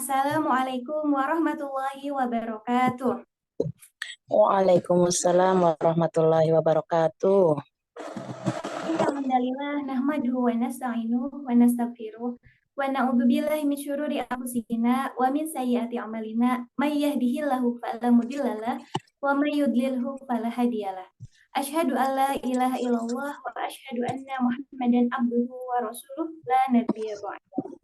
Assalamualaikum warahmatullahi wabarakatuh. Waalaikumsalam warahmatullahi wabarakatuh. Inna hamdalillah nahmaduhu wa nasta'inuhu wa nastaghfiruh wa na'udzu billahi min syururi anfusina wa min sayyiati a'malina may yahdihillahu fala mudhillalah wa may yudlilhu fala hadiyalah. Asyhadu an la ilaha illallah wa asyhadu anna Muhammadan abduhu wa rasuluh la nabiyya ba'da.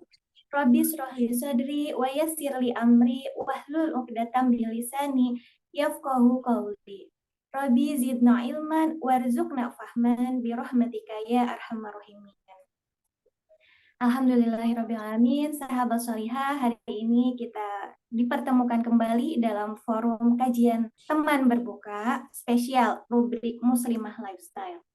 Rabbi shrah li sadri wa yassir li amri wahlul 'uqdatam min lisani yafqahu qawli. Rabbi zidna ilman warzuqna fahman bi rahmatika ya arhamar rahimin. Alhamdulillahirabbil alamin. Sahabat salihah, hari ini kita dipertemukan kembali dalam forum kajian teman berbuka spesial rubrik Muslimah Lifestyle.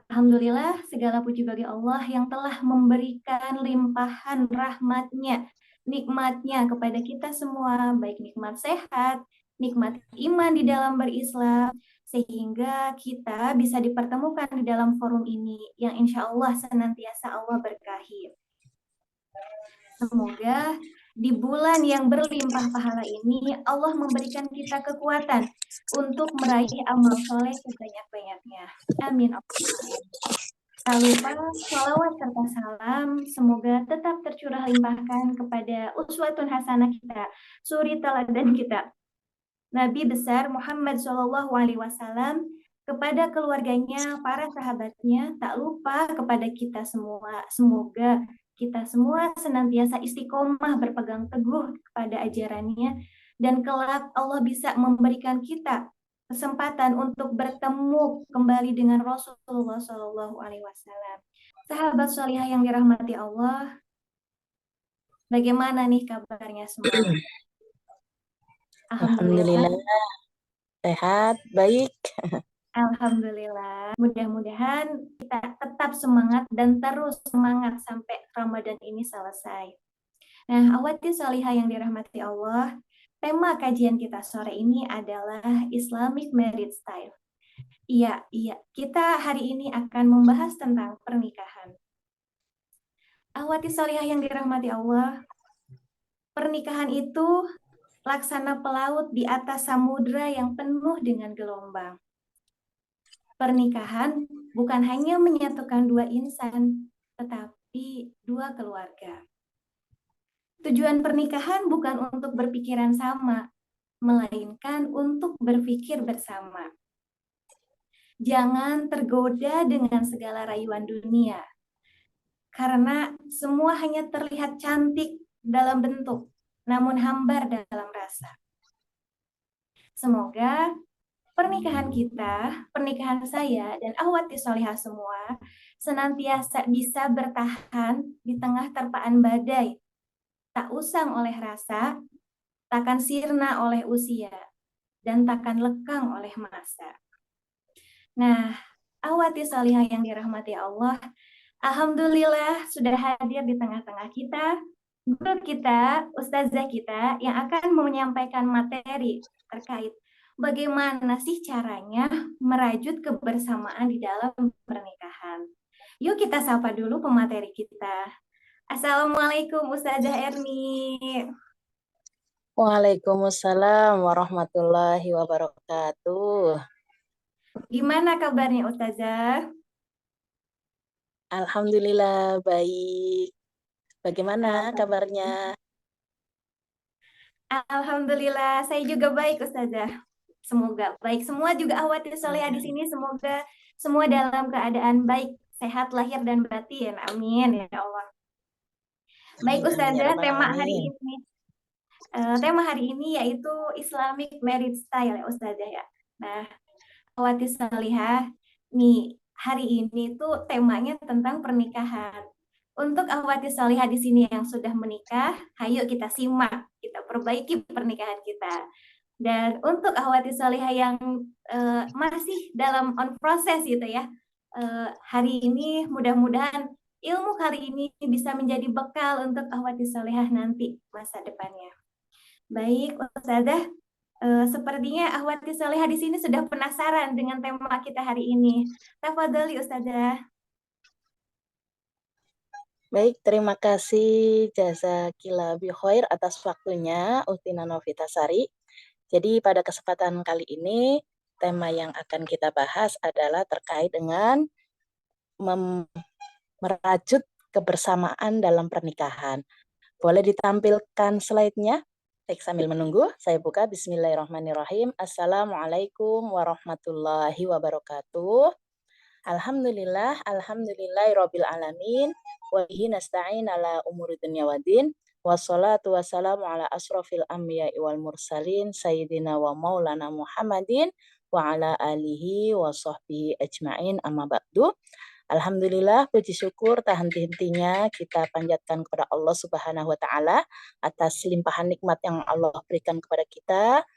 Alhamdulillah, segala puji bagi Allah yang telah memberikan limpahan rahmatnya, nikmatnya kepada kita semua, baik nikmat sehat, nikmat iman di dalam berislam, sehingga kita bisa dipertemukan di dalam forum ini yang insya Allah senantiasa Allah berkahi. Semoga di bulan yang berlimpah pahala ini Allah memberikan kita kekuatan untuk meraih amal soleh sebanyak-banyaknya. Amin. Tak lupa sholawat serta salam semoga tetap tercurah limpahkan kepada uswatun hasanah kita, suri teladan kita, Nabi besar Muhammad SAW, kepada keluarganya, para sahabatnya, tak lupa kepada kita semua. Semoga kita semua senantiasa istiqomah berpegang teguh kepada ajarannya, dan kelak Allah bisa memberikan kita kesempatan untuk bertemu kembali dengan Rasulullah SAW. Sahabat sholihah yang dirahmati Allah, bagaimana nih kabarnya semua? Alhamdulillah sehat, baik. Alhamdulillah. Mudah-mudahan kita tetap semangat dan terus semangat sampai Ramadan ini selesai. Nah, awati sholihah yang dirahmati Allah, tema kajian kita sore ini adalah Islamic Marriage Style. Iya, kita hari ini akan membahas tentang pernikahan. Awati sholihah yang dirahmati Allah, pernikahan itu laksana pelaut di atas samudra yang penuh dengan gelombang. Pernikahan bukan hanya menyatukan dua insan, tetapi dua keluarga. Tujuan pernikahan bukan untuk berpikiran sama, melainkan untuk berpikir bersama. Jangan tergoda dengan segala rayuan dunia, karena semua hanya terlihat cantik dalam bentuk, namun hambar dalam rasa. Semoga pernikahan kita, pernikahan saya dan ahwati sholihah semua senantiasa bisa bertahan di tengah terpaan badai, tak usang oleh rasa, takkan sirna oleh usia, dan takkan lekang oleh masa. Nah, ahwati sholihah yang dirahmati Allah, alhamdulillah sudah hadir di tengah-tengah kita guru kita, ustazah kita yang akan menyampaikan materi terkait bagaimana sih caranya merajut kebersamaan di dalam pernikahan. Yuk kita sapa dulu pemateri kita. Assalamualaikum Ustazah Erni. Waalaikumsalam warahmatullahi wabarakatuh. Gimana kabarnya Ustazah? Alhamdulillah baik. Bagaimana kabarnya? Alhamdulillah, saya juga baik Ustazah. Semoga baik semua juga ahwati sholihah di sini, semoga semua dalam keadaan baik, sehat lahir dan batin. Amin ya Allah. Baik Ustazah, tema hari ini yaitu Islamic Marriage Style ya Ustazah ya. Nah, ahwati sholihah, nih hari ini tuh temanya tentang pernikahan. Untuk ahwati sholihah di sini yang sudah menikah, ayo kita simak, kita perbaiki pernikahan kita. Dan untuk ahwati sholihah yang masih dalam on proses gitu ya, hari ini mudah-mudahan ilmu kali ini bisa menjadi bekal untuk ahwati sholihah nanti masa depannya. Baik, Ustazah, sepertinya ahwati sholihah di sini sudah penasaran dengan tema kita hari ini. Tafadhali Ustazah. Baik, terima kasih Jazakillah bi khair atas waktunya Utina Novitasari. Jadi pada kesempatan kali ini tema yang akan kita bahas adalah terkait dengan merajut kebersamaan dalam pernikahan. Boleh ditampilkan slide-nya? Baik, sambil menunggu, saya buka. Bismillahirrahmanirrahim. Assalamualaikum warahmatullahi wabarakatuh. Alhamdulillahirabbil alamin. Wa bihi nasta'in ala umuri dunya waddin. Wassalatu wassalamu ala asrofil anbiya'i wal mursalin sayyidina wa maulana Muhammadin wa ala alihi wa sahbihi ajma'in amma ba'du. Alhamdulillah, puji syukur tak henti-hentinya kita panjatkan kepada Allah Subhanahu wa taala atas limpahan nikmat yang Allah berikan kepada kita.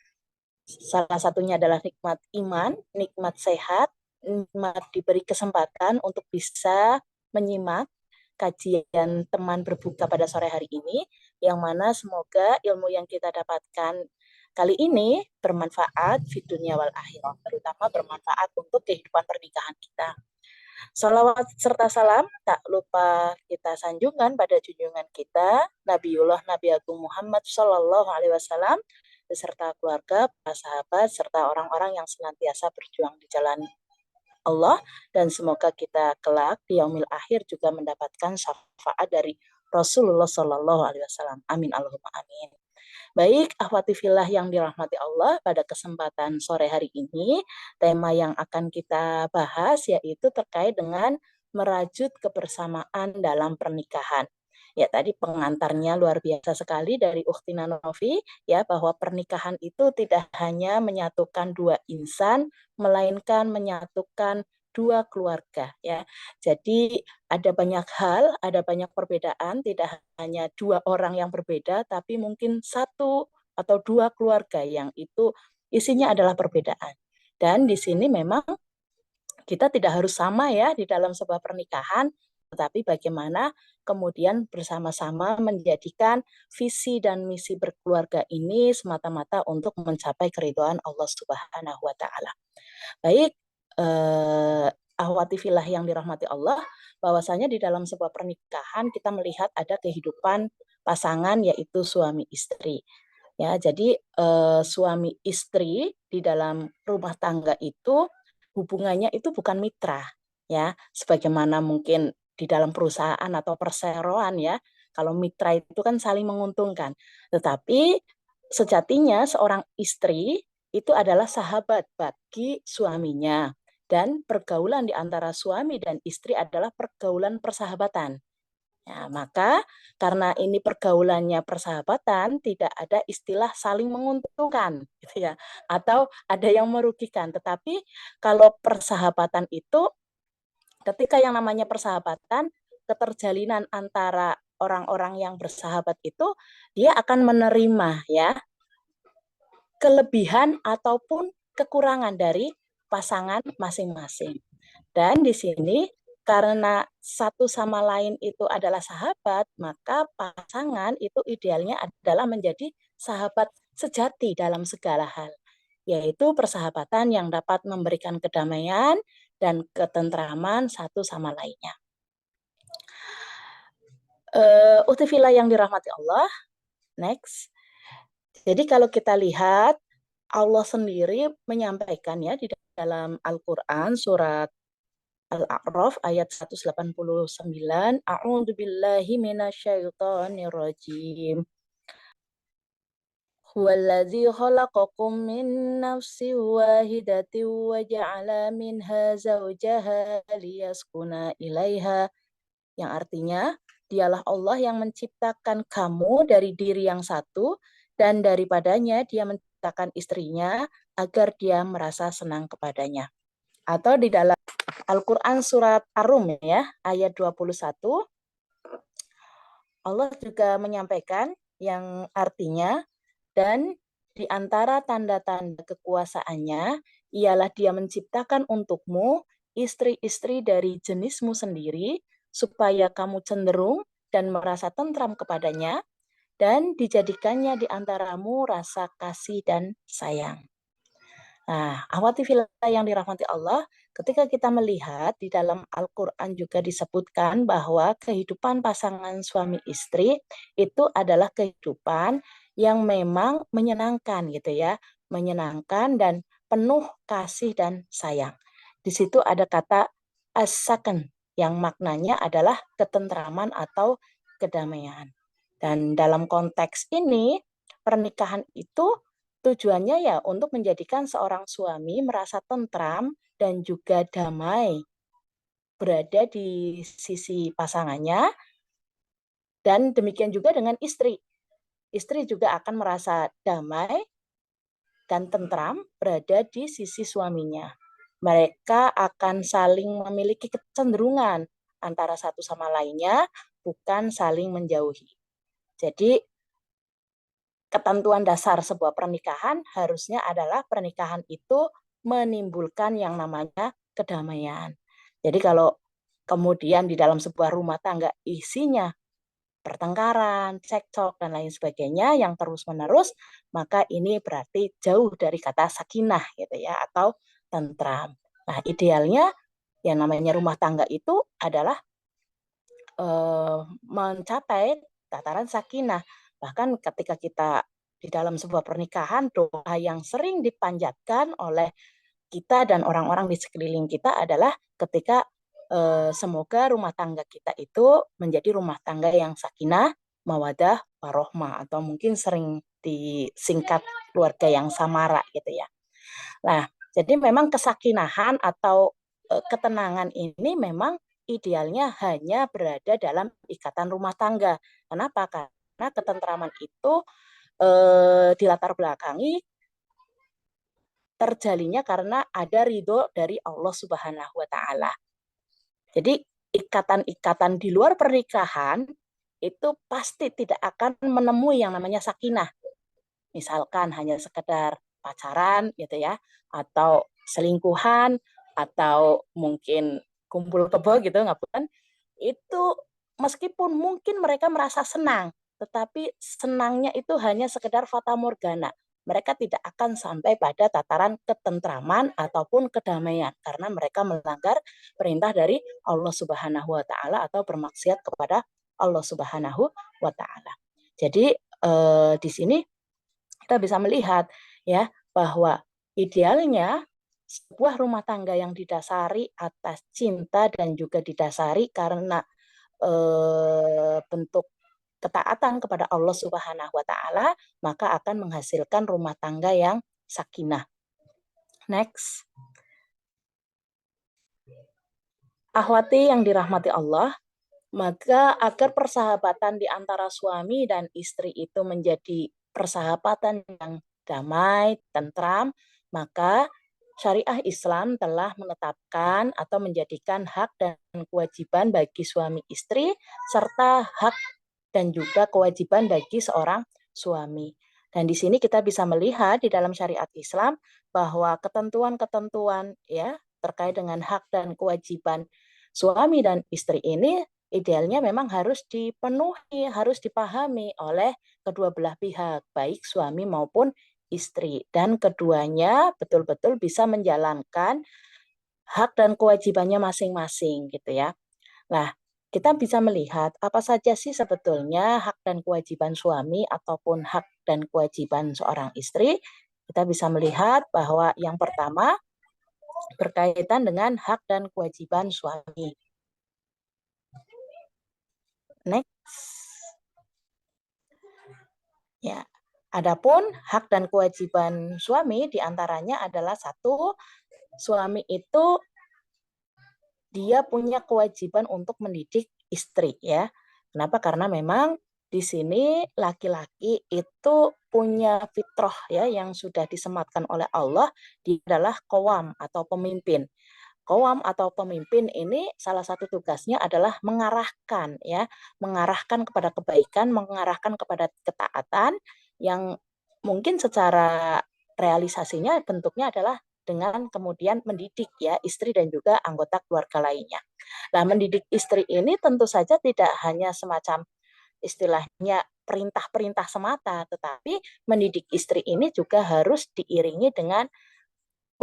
Salah satunya adalah nikmat iman, nikmat sehat, nikmat diberi kesempatan untuk bisa menyimak kajian teman berbuka pada sore hari ini, yang mana semoga ilmu yang kita dapatkan kali ini bermanfaat di dunia wal akhirah, terutama bermanfaat untuk kehidupan pernikahan kita. Salawat serta salam tak lupa kita sanjungkan pada junjungan kita Nabiullah Nabi Agung Muhammad Sallallahu Alaihi Wasallam beserta keluarga, para sahabat serta orang-orang yang senantiasa berjuang di jalan Allah, dan semoga kita kelak di yaumil akhir juga mendapatkan syafaat dari Rasulullah Sallallahu Alaihi Wasallam. Amin Allahumma amin. Baik, akhwati fillah yang dirahmati Allah, pada kesempatan sore hari ini, tema yang akan kita bahas yaitu terkait dengan merajut kebersamaan dalam pernikahan. Ya, tadi pengantarnya luar biasa sekali dari Ukhtina Novi, ya, bahwa pernikahan itu tidak hanya menyatukan dua insan, melainkan menyatukan dua keluarga, ya. Jadi ada banyak hal, ada banyak perbedaan, tidak hanya dua orang yang berbeda, tapi mungkin satu atau dua keluarga yang itu isinya adalah perbedaan. Dan di sini memang kita tidak harus sama ya di dalam sebuah pernikahan, tetapi bagaimana kemudian bersama-sama menjadikan visi dan misi berkeluarga ini semata-mata untuk mencapai keridhaan Allah Subhanahu wa taala. Baik, ahwati filah yang dirahmati Allah, bahwasanya di dalam sebuah pernikahan kita melihat ada kehidupan pasangan yaitu suami istri. Ya, jadi suami istri di dalam rumah tangga itu hubungannya itu bukan mitra, ya. Sebagaimana mungkin di dalam perusahaan atau perseroan ya, kalau mitra itu kan saling menguntungkan. Tetapi sejatinya seorang istri itu adalah sahabat bagi suaminya. Dan pergaulan di antara suami dan istri adalah pergaulan persahabatan. Ya, maka karena ini pergaulannya persahabatan, tidak ada istilah saling menguntungkan, gitu ya, atau ada yang merugikan. Tetapi kalau persahabatan itu, ketika yang namanya persahabatan, keterjalinan antara orang-orang yang bersahabat itu, dia akan menerima ya kelebihan ataupun kekurangan dari pasangan masing-masing. Dan di sini karena satu sama lain itu adalah sahabat, maka pasangan itu idealnya adalah menjadi sahabat sejati dalam segala hal, yaitu persahabatan yang dapat memberikan kedamaian dan ketentraman satu sama lainnya. Ukhtifillah yang dirahmati Allah, next. Jadi kalau kita lihat, Allah sendiri menyampaikan ya di dalam Al-Quran surat Al-A'raf ayat 189, A'udzu billahi minasyaitonir rajim. Huwallazi khalaqakum min nafsin wahidatin wa ja'ala minha zawjaha liyaskuna ilaiha. Yang artinya, dialah Allah yang menciptakan kamu dari diri yang satu, dan daripadanya dia menciptakan istrinya agar dia merasa senang kepadanya. Atau di dalam Al-Quran surat Ar-Rum ya, ayat 21, Allah juga menyampaikan yang artinya, dan di antara tanda-tanda kekuasaannya, ialah dia menciptakan untukmu istri-istri dari jenismu sendiri, supaya kamu cenderung dan merasa tentram kepadanya, dan dijadikannya di antaramu rasa kasih dan sayang. Nah, akhwati fillah yang dirahmati Allah, ketika kita melihat di dalam Al-Quran juga disebutkan bahwa kehidupan pasangan suami istri itu adalah kehidupan yang memang menyenangkan gitu ya, menyenangkan dan penuh kasih dan sayang. Di situ ada kata as-sakan yang maknanya adalah ketentraman atau kedamaian. Dan dalam konteks ini, pernikahan itu tujuannya ya untuk menjadikan seorang suami merasa tentram dan juga damai berada di sisi pasangannya, dan demikian juga dengan istri. Istri juga akan merasa damai dan tentram berada di sisi suaminya. Mereka akan saling memiliki kecenderungan antara satu sama lainnya, bukan saling menjauhi. Jadi ketentuan dasar sebuah pernikahan harusnya adalah pernikahan itu menimbulkan yang namanya kedamaian. Jadi kalau kemudian di dalam sebuah rumah tangga isinya pertengkaran, cekcok, dan lain sebagainya yang terus-menerus, maka ini berarti jauh dari kata sakinah gitu ya, atau tentram. Nah, idealnya yang namanya rumah tangga itu adalah mencapai tataran sakinah. Bahkan ketika kita di dalam sebuah pernikahan, doa yang sering dipanjatkan oleh kita dan orang-orang di sekeliling kita adalah ketika semoga rumah tangga kita itu menjadi rumah tangga yang sakinah, mawadah, warohmah, atau mungkin sering disingkat keluarga yang samara gitu ya. Nah, jadi memang kesakinahan atau ketenangan ini memang idealnya hanya berada dalam ikatan rumah tangga. Kenapa? Karena ketentraman itu dilatar belakangi terjalinnya karena ada ridho dari Allah Subhanahu wa Ta'ala. Jadi ikatan-ikatan di luar pernikahan itu pasti tidak akan menemui yang namanya sakinah. Misalkan hanya sekedar pacaran gitu ya, atau selingkuhan, atau mungkin kumpul kebo gitu, ngapain, itu meskipun mungkin mereka merasa senang, tetapi senangnya itu hanya sekedar fata morgana. Mereka tidak akan sampai pada tataran ketentraman ataupun kedamaian karena mereka melanggar perintah dari Allah Subhanahu wa taala atau bermaksiat kepada Allah Subhanahu wa taala. Jadi di sini kita bisa melihat ya bahwa idealnya sebuah rumah tangga yang didasari atas cinta dan juga didasari karena bentuk ketaatan kepada Allah Subhanahu wa taala, maka akan menghasilkan rumah tangga yang sakinah. Next. Akhwati yang dirahmati Allah, maka agar persahabatan di antara suami dan istri itu menjadi persahabatan yang damai, tentram, maka syariah Islam telah menetapkan atau menjadikan hak dan kewajiban bagi suami istri serta hak dan juga kewajiban bagi seorang suami. Dan di sini kita bisa melihat di dalam syariat Islam bahwa ketentuan-ketentuan ya terkait dengan hak dan kewajiban suami dan istri ini idealnya memang harus dipenuhi, harus dipahami oleh kedua belah pihak, baik suami maupun istri. Dan keduanya betul-betul bisa menjalankan hak dan kewajibannya masing-masing gitu ya. Nah, kita bisa melihat apa saja sih sebetulnya hak dan kewajiban suami ataupun hak dan kewajiban seorang istri. Kita bisa melihat bahwa yang pertama berkaitan dengan hak dan kewajiban suami. Next. Ya, adapun hak dan kewajiban suami diantaranya adalah satu, suami itu dia punya kewajiban untuk mendidik istri ya. Kenapa? Karena memang di sini laki-laki itu punya fitrah ya yang sudah disematkan oleh Allah, dia adalah qawam atau pemimpin. Qawam atau pemimpin ini salah satu tugasnya adalah mengarahkan ya, mengarahkan kepada kebaikan, mengarahkan kepada ketaatan yang mungkin secara realisasinya bentuknya adalah dengan kemudian mendidik ya istri dan juga anggota keluarga lainnya. Nah, mendidik istri ini tentu saja tidak hanya semacam istilahnya perintah-perintah semata, tetapi mendidik istri ini juga harus diiringi dengan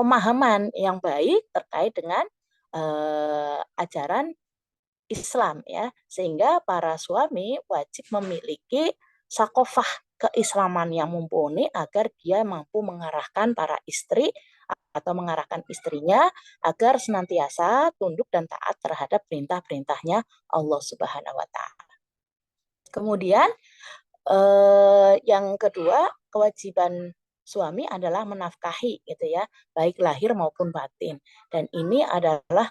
pemahaman yang baik terkait dengan ajaran Islam ya, sehingga para suami wajib memiliki sakofah keislaman yang mumpuni agar dia mampu mengarahkan para istri atau mengarahkan istrinya agar senantiasa tunduk dan taat terhadap perintah-perintahnya Allah Subhanahu wa taala. Kemudian yang kedua, kewajiban suami adalah menafkahi gitu ya, baik lahir maupun batin. Dan ini adalah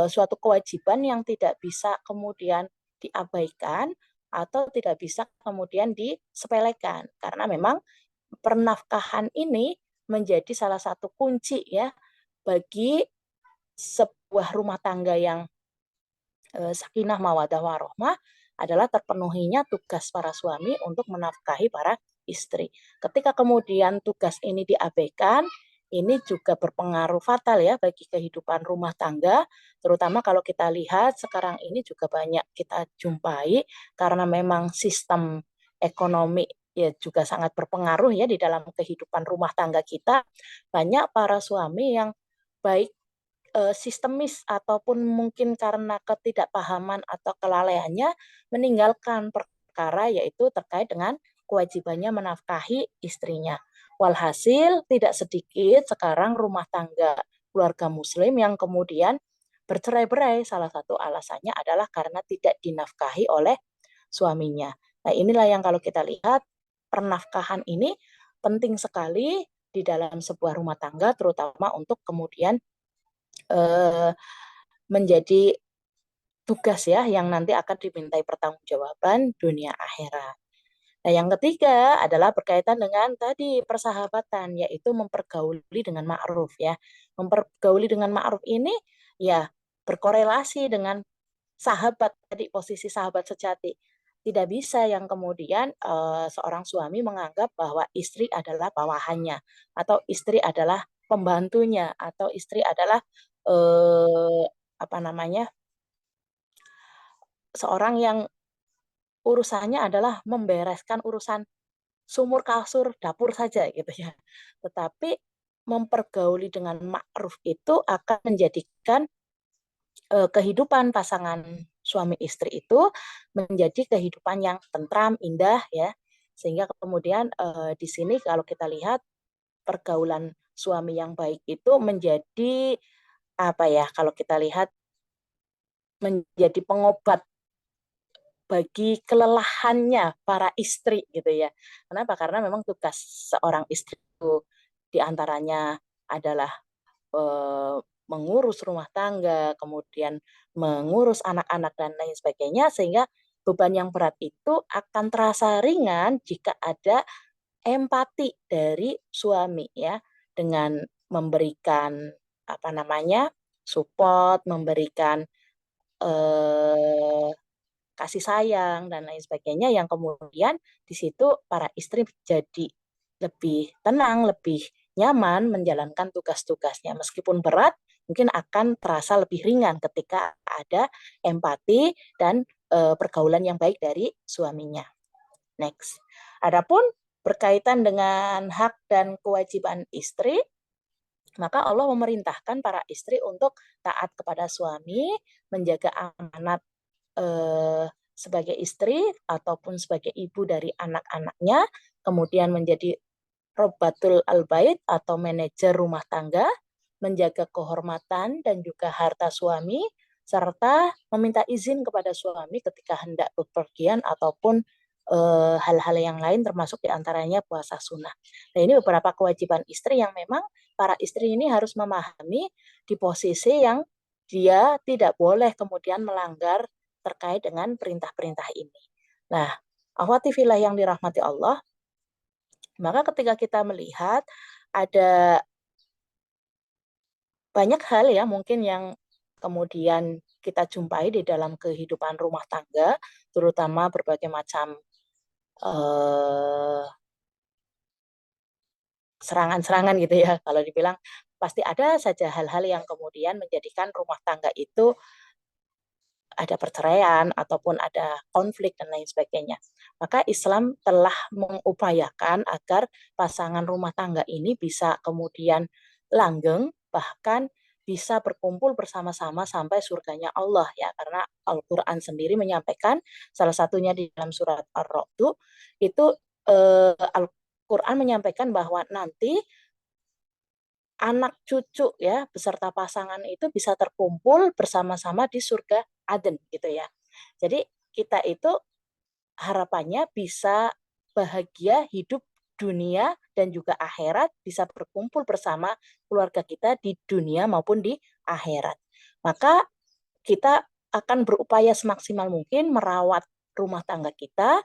suatu kewajiban yang tidak bisa kemudian diabaikan atau tidak bisa kemudian disepelekan, karena memang pernafkahan ini menjadi salah satu kunci ya bagi sebuah rumah tangga yang sakinah mawadah warohmah adalah terpenuhinya tugas para suami untuk menafkahi para istri. Ketika kemudian tugas ini diabaikan, ini juga berpengaruh fatal ya bagi kehidupan rumah tangga, terutama kalau kita lihat sekarang ini juga banyak kita jumpai karena memang sistem ekonomi ya juga sangat berpengaruh ya di dalam kehidupan rumah tangga kita. Banyak para suami yang baik sistemis ataupun mungkin karena ketidakpahaman atau kelalaiannya meninggalkan perkara yaitu terkait dengan kewajibannya menafkahi istrinya. Walhasil tidak sedikit sekarang rumah tangga keluarga muslim yang kemudian bercerai-berai, salah satu alasannya adalah karena tidak dinafkahi oleh suaminya. Nah, inilah yang kalau kita lihat pernafkahan ini penting sekali di dalam sebuah rumah tangga terutama untuk kemudian menjadi tugas ya yang nanti akan dimintai pertanggungjawaban dunia akhirat. Nah, yang ketiga adalah berkaitan dengan tadi persahabatan, yaitu mempergauli dengan ma'ruf ya. Mempergauli dengan ma'ruf ini ya berkorelasi dengan sahabat tadi, posisi sahabat sejati. Tidak bisa yang kemudian seorang suami menganggap bahwa istri adalah bawahannya atau istri adalah pembantunya atau istri adalah apa namanya seorang yang urusannya adalah membereskan urusan sumur kasur dapur saja gitu ya. Tetapi mempergauli dengan ma'ruf itu akan menjadikan kehidupan pasangan suami istri itu menjadi kehidupan yang tentram, indah ya. Sehingga kemudian di sini kalau kita lihat pergaulan suami yang baik itu menjadi apa ya, kalau kita lihat menjadi pengobat bagi kelelahannya para istri gitu ya. Kenapa? Karena memang tugas seorang istri itu diantaranya adalah mengurus rumah tangga, kemudian mengurus anak-anak dan lain sebagainya, sehingga beban yang berat itu akan terasa ringan jika ada empati dari suami ya, dengan memberikan apa namanya support, memberikan eh, kasih sayang dan lain sebagainya yang kemudian di situ para istri jadi lebih tenang, lebih nyaman menjalankan tugas-tugasnya meskipun berat mungkin akan terasa lebih ringan ketika ada empati dan pergaulan yang baik dari suaminya. Next. Adapun berkaitan dengan hak dan kewajiban istri, maka Allah memerintahkan para istri untuk taat kepada suami, menjaga amanat sebagai istri ataupun sebagai ibu dari anak-anaknya, kemudian menjadi Robatul Al-Bait atau manajer rumah tangga, menjaga kehormatan dan juga harta suami, serta meminta izin kepada suami ketika hendak bepergian ataupun hal-hal yang lain termasuk diantaranya puasa sunnah. Nah, ini beberapa kewajiban istri yang memang para istri ini harus memahami di posisi yang dia tidak boleh kemudian melanggar terkait dengan perintah-perintah ini. Nah, akhwati fillah yang dirahmati Allah, maka ketika kita melihat ada banyak hal ya mungkin yang kemudian kita jumpai di dalam kehidupan rumah tangga, terutama berbagai macam serangan-serangan gitu ya. Kalau dibilang pasti ada saja hal-hal yang kemudian menjadikan rumah tangga itu ada perceraian ataupun ada konflik dan lain sebagainya. Maka Islam telah mengupayakan agar pasangan rumah tangga ini bisa kemudian langgeng, bahkan bisa berkumpul bersama-sama sampai surganya Allah ya, karena Al-Qur'an sendiri menyampaikan salah satunya di dalam surat Ar-Ra'd itu Al-Qur'an menyampaikan bahwa nanti anak cucu ya beserta pasangan itu bisa terkumpul bersama-sama di surga Aden gitu ya. Jadi kita itu harapannya bisa bahagia hidup dunia dan juga akhirat, bisa berkumpul bersama keluarga kita di dunia maupun di akhirat. Maka kita akan berupaya semaksimal mungkin merawat rumah tangga kita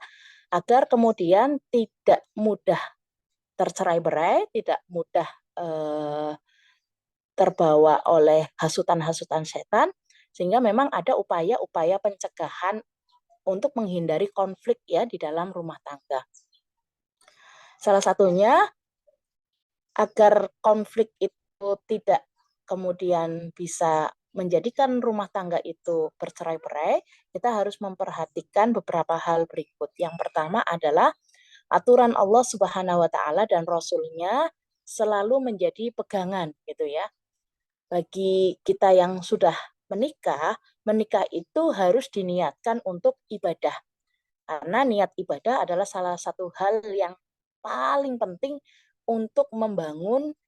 agar kemudian tidak mudah tercerai-berai, tidak mudah terbawa oleh hasutan-hasutan setan, sehingga memang ada upaya-upaya pencegahan untuk menghindari konflik ya di dalam rumah tangga. Salah satunya agar konflik itu tidak kemudian bisa menjadikan rumah tangga itu bercerai-berai, kita harus memperhatikan beberapa hal berikut. Yang pertama adalah aturan Allah Subhanahu wa taala dan Rasul-Nya selalu menjadi pegangan gitu ya. Bagi kita yang sudah menikah, menikah itu harus diniatkan untuk ibadah. Karena niat ibadah adalah salah satu hal yang paling penting untuk membangun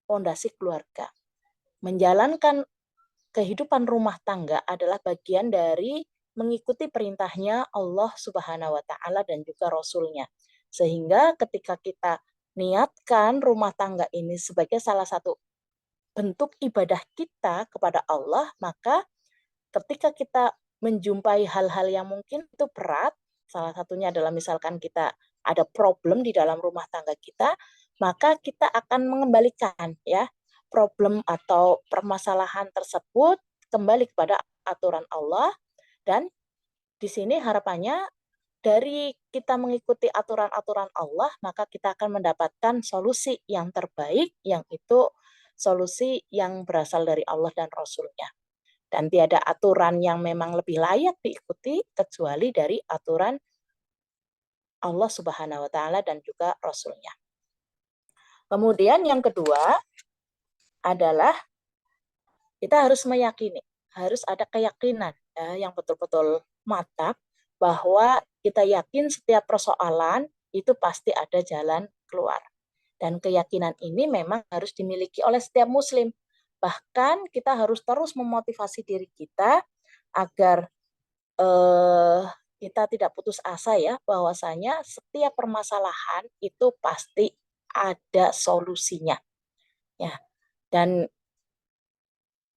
fondasi keluarga. Menjalankan kehidupan rumah tangga adalah bagian dari mengikuti perintahnya Allah Subhanahu wa taala dan juga Rasul-Nya. Sehingga ketika kita niatkan rumah tangga ini sebagai salah satu bentuk ibadah kita kepada Allah, maka ketika kita menjumpai hal-hal yang mungkin itu berat, salah satunya adalah misalkan kita ada problem di dalam rumah tangga kita, maka kita akan mengembalikan ya problem atau permasalahan tersebut kembali kepada aturan Allah, dan di sini harapannya dari kita mengikuti aturan-aturan Allah, maka kita akan mendapatkan solusi yang terbaik, yang itu solusi yang berasal dari Allah dan Rasul-Nya. Dan tiada aturan yang memang lebih layak diikuti kecuali dari aturan Allah Subhanahu wa taala dan juga Rasul-Nya. Kemudian yang kedua adalah kita harus meyakini, harus ada keyakinan ya, yang betul-betul mantap bahwa kita yakin setiap persoalan itu pasti ada jalan keluar. Dan keyakinan ini memang harus dimiliki oleh setiap muslim. Bahkan kita harus terus memotivasi diri kita agar kita tidak putus asa ya, bahwasanya setiap permasalahan itu pasti ada solusinya. Ya. Dan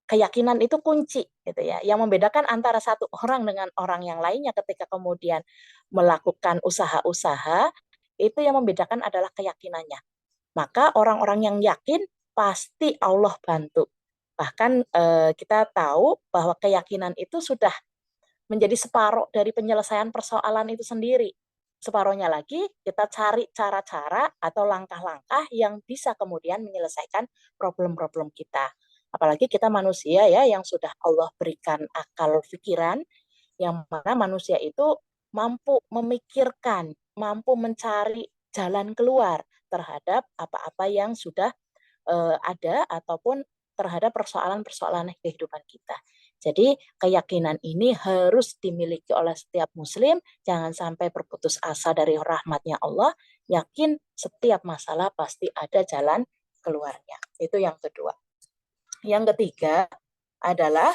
keyakinan itu kunci gitu ya. Yang membedakan antara satu orang dengan orang yang lainnya ketika kemudian melakukan usaha-usaha, itu yang membedakan adalah keyakinannya. Maka orang-orang yang yakin pasti Allah bantu. Bahkan kita tahu bahwa keyakinan itu sudah menjadi separuh dari penyelesaian persoalan itu sendiri. Separuhnya lagi kita cari cara-cara atau langkah-langkah yang bisa kemudian menyelesaikan problem-problem kita. Apalagi kita manusia ya yang sudah Allah berikan akal pikiran, yang mana manusia itu mampu memikirkan, mampu mencari jalan keluar terhadap apa-apa yang sudah ada ataupun terhadap persoalan-persoalan kehidupan kita. Jadi keyakinan ini harus dimiliki oleh setiap muslim, jangan sampai berputus asa dari rahmatnya Allah, yakin setiap masalah pasti ada jalan keluarnya. Itu yang kedua. Yang ketiga adalah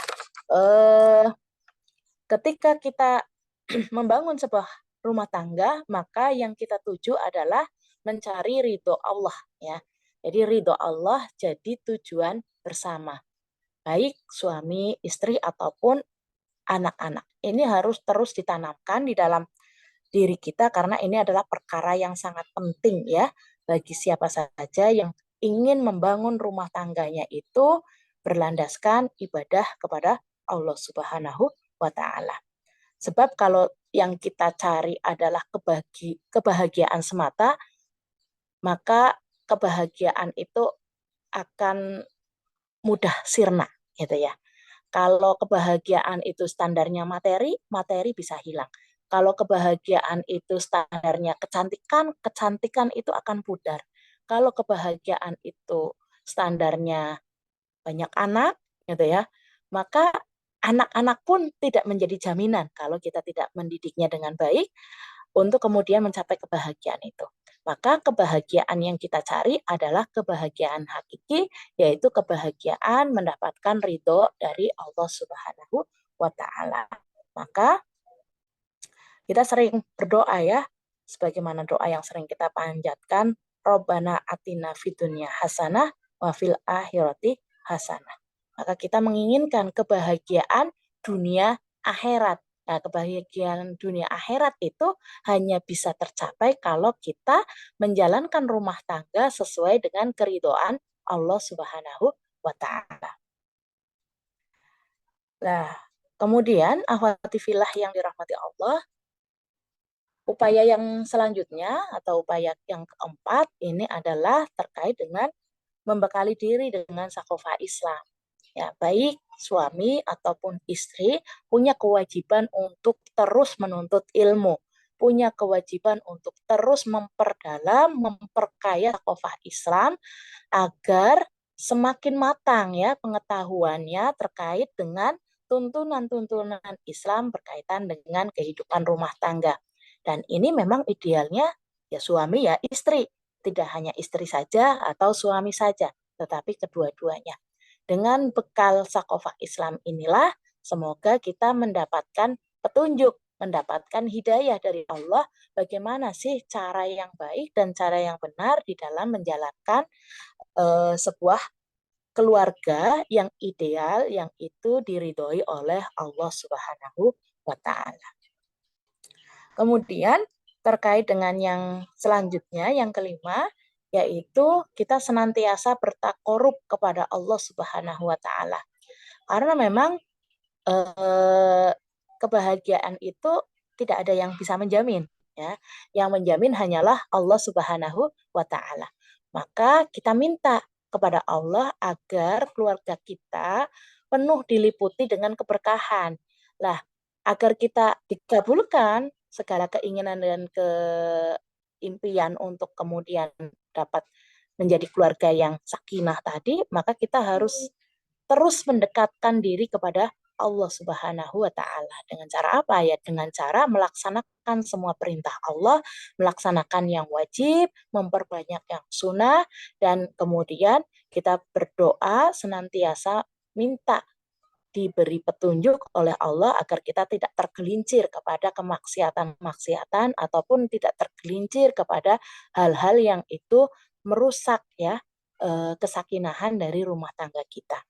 ketika kita membangun sebuah rumah tangga, maka yang kita tuju adalah mencari ridho Allah ya. Jadi ridho Allah jadi tujuan bersama. Baik suami, istri ataupun anak-anak. Ini harus terus ditanamkan di dalam diri kita karena ini adalah perkara yang sangat penting ya bagi siapa saja yang ingin membangun rumah tangganya itu berlandaskan ibadah kepada Allah Subhanahu wa taala. Sebab kalau yang kita cari adalah kebahagiaan semata, maka kebahagiaan itu akan mudah sirna gitu ya. Kalau kebahagiaan itu standarnya materi, materi bisa hilang. Kalau kebahagiaan itu standarnya kecantikan, kecantikan itu akan pudar. Kalau kebahagiaan itu standarnya banyak anak, gitu ya, maka anak-anak pun tidak menjadi jaminan kalau kita tidak mendidiknya dengan baik untuk kemudian mencapai kebahagiaan itu. Maka kebahagiaan yang kita cari adalah kebahagiaan hakiki, yaitu kebahagiaan mendapatkan ridho dari Allah Subhanahu wa Ta'ala. Maka kita sering berdoa ya, sebagaimana doa yang sering kita panjatkan, Robbana atina fidunya hasanah wa fil akhirati hasanah. Maka kita menginginkan kebahagiaan dunia akhirat. Nah, kebahagiaan dunia akhirat itu hanya bisa tercapai kalau kita menjalankan rumah tangga sesuai dengan keridhaan Allah Subhanahu wa Ta'ala. Nah, kemudian akhwati fillah yang dirahmati Allah, upaya yang selanjutnya atau upaya yang keempat ini adalah terkait dengan membekali diri dengan sakofah Islam. Ya, baik suami ataupun istri punya kewajiban untuk terus menuntut ilmu, punya kewajiban untuk terus memperdalam, memperkaya sakofah Islam agar semakin matang ya pengetahuannya terkait dengan tuntunan-tuntunan Islam berkaitan dengan kehidupan rumah tangga. Dan ini memang idealnya ya suami ya istri, tidak hanya istri saja atau suami saja, tetapi kedua-duanya. Dengan bekal sakofah Islam inilah semoga kita mendapatkan petunjuk, mendapatkan hidayah dari Allah bagaimana sih cara yang baik dan cara yang benar di dalam menjalankan sebuah keluarga yang ideal yang itu diridhoi oleh Allah Subhanahu wa Ta'ala. Kemudian terkait dengan yang selanjutnya, yang kelima, yaitu kita senantiasa bertakorup kepada Allah Subhanahu wa Ta'ala. Karena memang kebahagiaan itu tidak ada yang bisa menjamin, ya. Yang menjamin hanyalah Allah Subhanahu wa Ta'ala. Maka kita minta kepada Allah agar keluarga kita penuh diliputi dengan keberkahan. Lah, agar kita dikabulkan segala keinginan dan keimpian untuk kemudian dapat menjadi keluarga yang sakinah tadi, maka kita harus terus mendekatkan diri kepada Allah Subhanahu wa Ta'ala. Dengan cara apa ya? Dengan cara melaksanakan semua perintah Allah, melaksanakan yang wajib, memperbanyak yang sunnah, dan kemudian kita berdoa senantiasa minta diberi petunjuk oleh Allah agar kita tidak tergelincir kepada kemaksiatan-maksiatan ataupun tidak tergelincir kepada hal-hal yang itu merusak ya kesakinahan dari rumah tangga kita.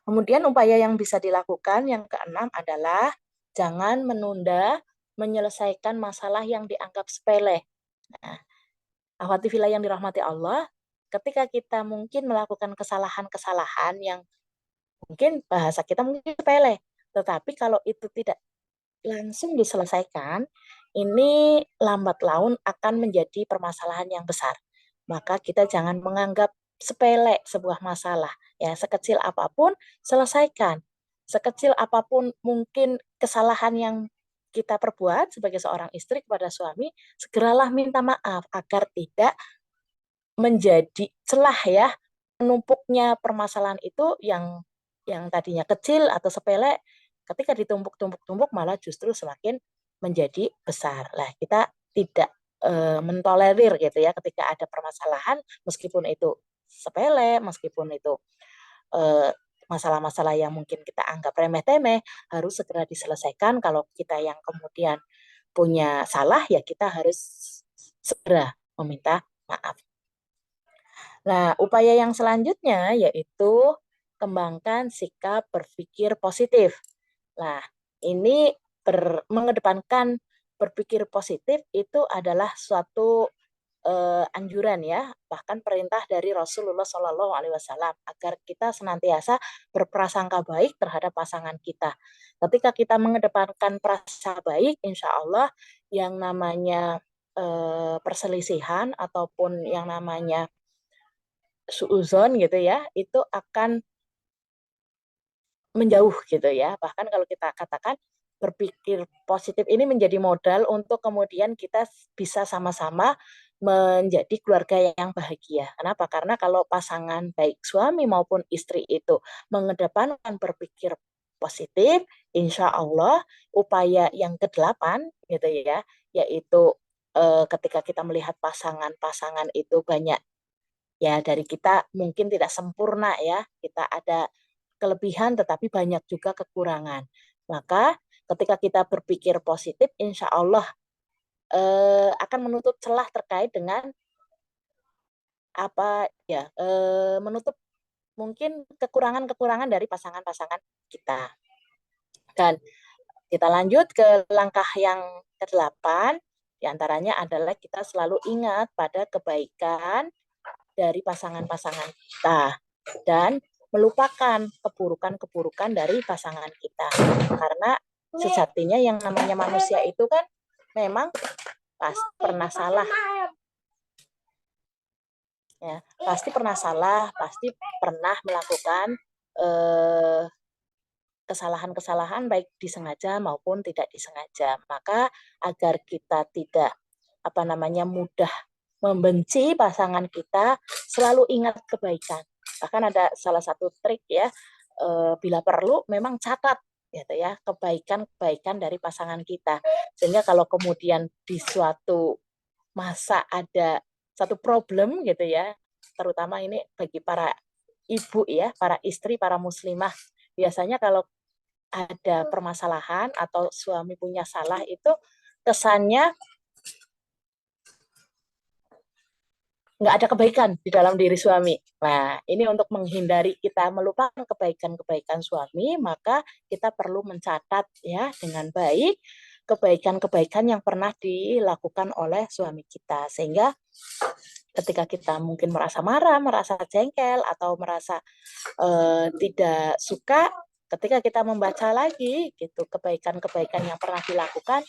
Kemudian upaya yang bisa dilakukan yang keenam adalah jangan menunda menyelesaikan masalah yang dianggap sepele. Nah, akhwati fillah yang dirahmati Allah, ketika kita mungkin melakukan kesalahan-kesalahan yang mungkin bahasa kita mungkin sepele, tetapi kalau itu tidak langsung diselesaikan, ini lambat laun akan menjadi permasalahan yang besar. Maka kita jangan menganggap sepele sebuah masalah. Ya, sekecil apapun selesaikan. Sekecil apapun mungkin kesalahan yang kita perbuat sebagai seorang istri kepada suami, segeralah minta maaf agar tidak menjadi celah ya menumpuknya permasalahan itu yang tadinya kecil atau sepele, ketika ditumpuk-tumpuk-tumpuk malah justru semakin menjadi besar. Lah kita tidak mentolerir gitu ya ketika ada permasalahan meskipun itu sepele, meskipun itu masalah-masalah yang mungkin kita anggap remeh-temeh harus segera diselesaikan. Kalau kita yang kemudian punya salah ya kita harus segera meminta maaf. Nah, upaya yang selanjutnya yaitu kembangkan sikap berpikir positif. Nah, ini mengedepankan berpikir positif itu adalah suatu anjuran ya, bahkan perintah dari Rasulullah Shallallahu Alaihi Wasallam agar kita senantiasa berprasangka baik terhadap pasangan kita. Ketika kita mengedepankan prasangka baik, insya Allah yang namanya perselisihan ataupun yang namanya suuzon gitu ya, itu akan menjauh gitu ya. Bahkan kalau kita katakan berpikir positif ini menjadi modal untuk kemudian kita bisa sama-sama menjadi keluarga yang bahagia. Kenapa? Karena kalau pasangan baik suami maupun istri itu mengedepankan berpikir positif, insya Allah upaya yang kedelapan gitu ya, yaitu ketika kita melihat pasangan-pasangan itu banyak ya dari kita mungkin tidak sempurna ya, kita ada kelebihan tetapi banyak juga kekurangan. Maka ketika kita berpikir positif, insya Allah akan menutup celah terkait dengan apa ya, menutup mungkin kekurangan-kekurangan dari pasangan-pasangan kita. Dan kita lanjut ke langkah yang ke-8, diantaranya adalah kita selalu ingat pada kebaikan dari pasangan-pasangan kita dan melupakan keburukan-keburukan dari pasangan kita. Karena sejatinya yang namanya manusia itu kan memang pasti pernah salah. Ya, pasti pernah salah, pasti pernah melakukan kesalahan-kesalahan baik disengaja maupun tidak disengaja. Maka agar kita tidak mudah membenci pasangan kita, selalu ingat kebaikan. Bahkan ada salah satu trik ya, bila perlu memang catat gitu ya, kebaikan-kebaikan dari pasangan kita. Sehingga kalau kemudian di suatu masa ada satu problem gitu ya, terutama ini bagi para ibu ya, para istri, para muslimah. Biasanya kalau ada permasalahan atau suami punya salah itu kesannya nggak ada kebaikan di dalam diri suami. Nah, ini untuk menghindari kita melupakan kebaikan-kebaikan suami, maka kita perlu mencatat ya dengan baik kebaikan-kebaikan yang pernah dilakukan oleh suami kita. Sehingga ketika kita mungkin merasa marah, merasa jengkel, atau merasa tidak suka, ketika kita membaca lagi gitu kebaikan-kebaikan yang pernah dilakukan,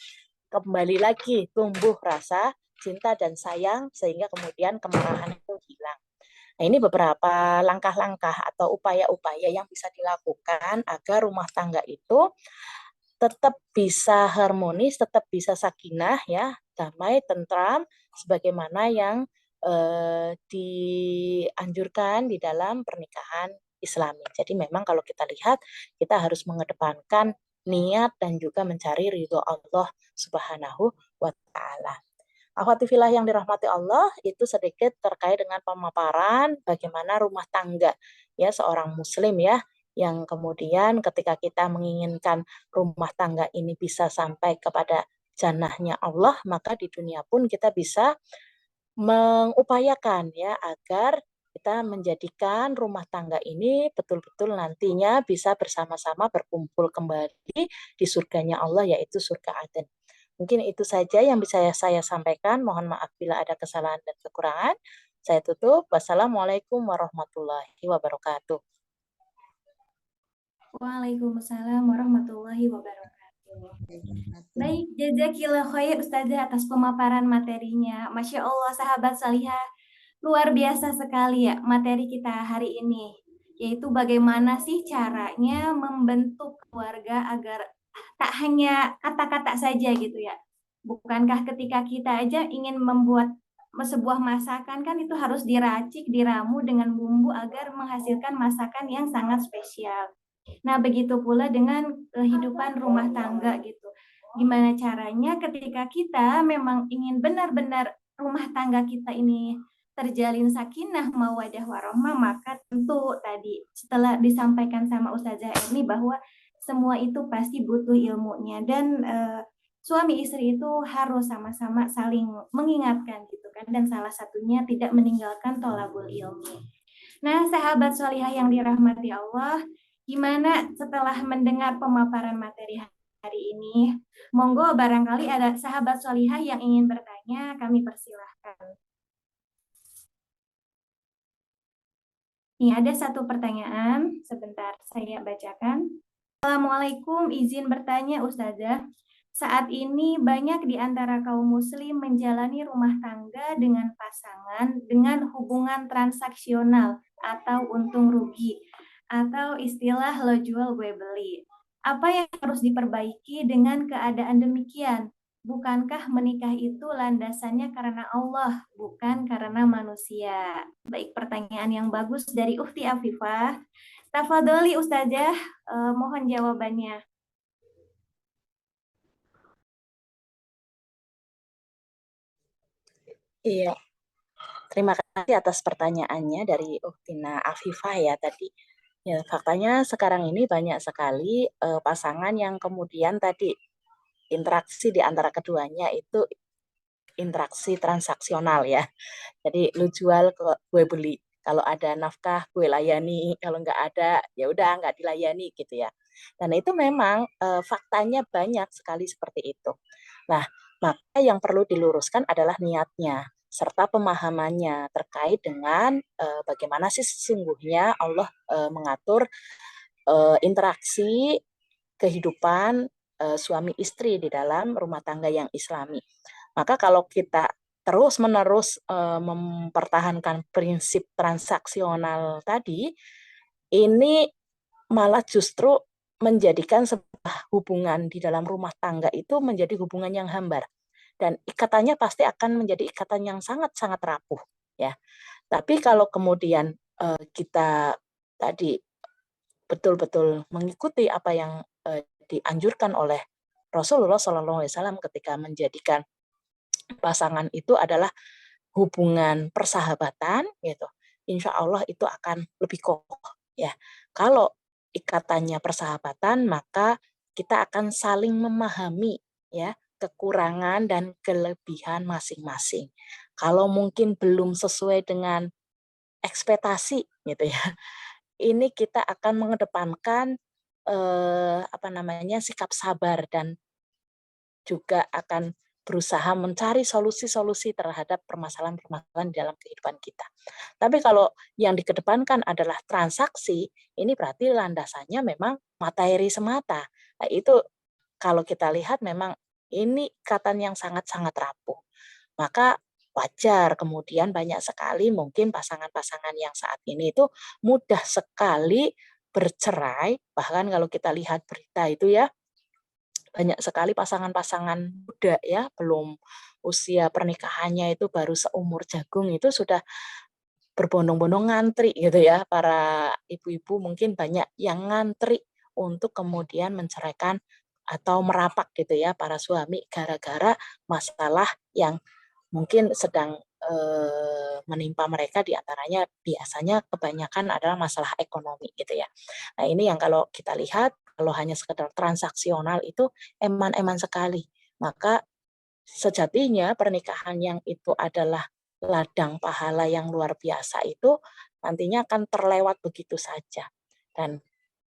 kembali lagi tumbuh rasa cinta dan sayang sehingga kemudian kemarahan itu hilang. Nah, ini beberapa langkah-langkah atau upaya-upaya yang bisa dilakukan agar rumah tangga itu tetap bisa harmonis, tetap bisa sakinah ya, damai, tentram sebagaimana yang dianjurkan di dalam pernikahan Islami. Jadi memang kalau kita lihat kita harus mengedepankan niat dan juga mencari ridho Allah Subhanahu wa taala. Akhwati fillah yang dirahmati Allah, itu sedikit terkait dengan pemaparan bagaimana rumah tangga ya seorang muslim ya, yang kemudian ketika kita menginginkan rumah tangga ini bisa sampai kepada jannahnya Allah, maka di dunia pun kita bisa mengupayakan ya agar kita menjadikan rumah tangga ini betul-betul nantinya bisa bersama-sama berkumpul kembali di surganya Allah, yaitu surga Aden. Mungkin itu saja yang bisa saya sampaikan. Mohon maaf bila ada kesalahan dan kekurangan. Saya tutup. Wassalamualaikum warahmatullahi wabarakatuh. Waalaikumsalam warahmatullahi wabarakatuh. Baik, jazakillah khair Ustazah atas pemaparan materinya. Masya Allah, sahabat salihah, luar biasa sekali ya materi kita hari ini. Yaitu bagaimana sih caranya membentuk keluarga agar tak hanya kata-kata saja gitu ya. Bukankah ketika kita aja ingin membuat sebuah masakan kan itu harus diracik, diramu dengan bumbu agar menghasilkan masakan yang sangat spesial. Nah, begitu pula dengan kehidupan rumah tangga gitu. Gimana caranya ketika kita memang ingin benar-benar rumah tangga kita ini terjalin sakinah mawadah warahmah, maka tentu tadi setelah disampaikan sama Ustazah Erni bahwa semua itu pasti butuh ilmunya dan suami istri itu harus sama-sama saling mengingatkan gitu kan, dan salah satunya tidak meninggalkan tholabul ilmi. Nah, sahabat sholihah yang dirahmati Allah, gimana setelah mendengar pemaparan materi hari ini? Monggo barangkali ada sahabat sholihah yang ingin bertanya, kami persilahkan. Nih, ada satu pertanyaan, sebentar saya bacakan. Assalamualaikum, izin bertanya Ustazah. Saat ini banyak di antara kaum muslim menjalani rumah tangga dengan pasangan dengan hubungan transaksional atau untung rugi, atau istilah lo jual gue beli. Apa yang harus diperbaiki dengan keadaan demikian? Bukankah menikah itu landasannya karena Allah, bukan karena manusia? Baik, pertanyaan yang bagus dari Ukhti Afifah. Tafadholi Ustazah, mohon jawabannya. Iya, terima kasih atas pertanyaannya dari Uktina Afifah ya tadi. Ya, faktanya sekarang ini banyak sekali pasangan yang kemudian tadi interaksi di antara keduanya itu interaksi transaksional ya. Jadi lu jual, gue beli. Kalau ada nafkah, gue layani. Kalau nggak ada, ya udah nggak dilayani gitu ya. Dan itu memang faktanya banyak sekali seperti itu. Nah, maka yang perlu diluruskan adalah niatnya serta pemahamannya terkait dengan bagaimana sih sesungguhnya Allah mengatur interaksi kehidupan suami istri di dalam rumah tangga yang Islami. Maka kalau kita terus-menerus mempertahankan prinsip transaksional tadi, ini malah justru menjadikan sebuah hubungan di dalam rumah tangga itu menjadi hubungan yang hambar. Dan ikatannya pasti akan menjadi ikatan yang sangat-sangat rapuh. Ya. Tapi kalau kemudian kita tadi betul-betul mengikuti apa yang dianjurkan oleh Rasulullah SAW ketika menjadikan pasangan itu adalah hubungan persahabatan gitu, insya Allah itu akan lebih kokoh ya. Kalau ikatannya persahabatan maka kita akan saling memahami ya kekurangan dan kelebihan masing-masing. Kalau mungkin belum sesuai dengan ekspektasi gitu ya, ini kita akan mengedepankan apa namanya sikap sabar dan juga akan berusaha mencari solusi-solusi terhadap permasalahan-permasalahan dalam kehidupan kita. Tapi kalau yang dikedepankan adalah transaksi, ini berarti landasannya memang materi semata. Nah, itu kalau kita lihat memang ini ikatan yang sangat-sangat rapuh. Maka wajar kemudian banyak sekali mungkin pasangan-pasangan yang saat ini itu mudah sekali bercerai, bahkan kalau kita lihat berita itu ya, banyak sekali pasangan-pasangan muda ya, belum usia pernikahannya itu baru seumur jagung itu sudah berbondong-bondong ngantri gitu ya. Para ibu-ibu mungkin banyak yang ngantri untuk kemudian menceraikan atau merapak gitu ya para suami gara-gara masalah yang mungkin sedang menimpa mereka, diantaranya biasanya kebanyakan adalah masalah ekonomi gitu ya. Nah ini yang kalau kita lihat kalau hanya sekedar transaksional itu eman-eman sekali. Maka sejatinya pernikahan yang itu adalah ladang pahala yang luar biasa itu nantinya akan terlewat begitu saja. Dan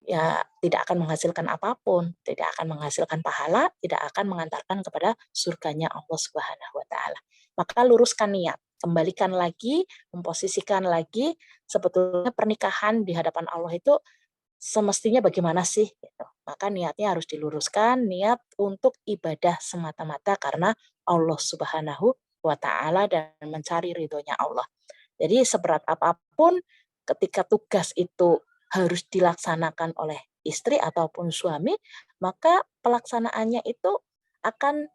ya tidak akan menghasilkan apapun, tidak akan menghasilkan pahala, tidak akan mengantarkan kepada surganya Allah Subhanahu wa taala. Maka luruskan niat, kembalikan lagi, memposisikan lagi sebetulnya pernikahan di hadapan Allah itu semestinya bagaimana sih gitu. Maka niatnya harus diluruskan, niat untuk ibadah semata-mata karena Allah Subhanahu wa taala dan mencari ridhonya Allah. Jadi seberat apapun ketika tugas itu harus dilaksanakan oleh istri ataupun suami, maka pelaksanaannya itu akan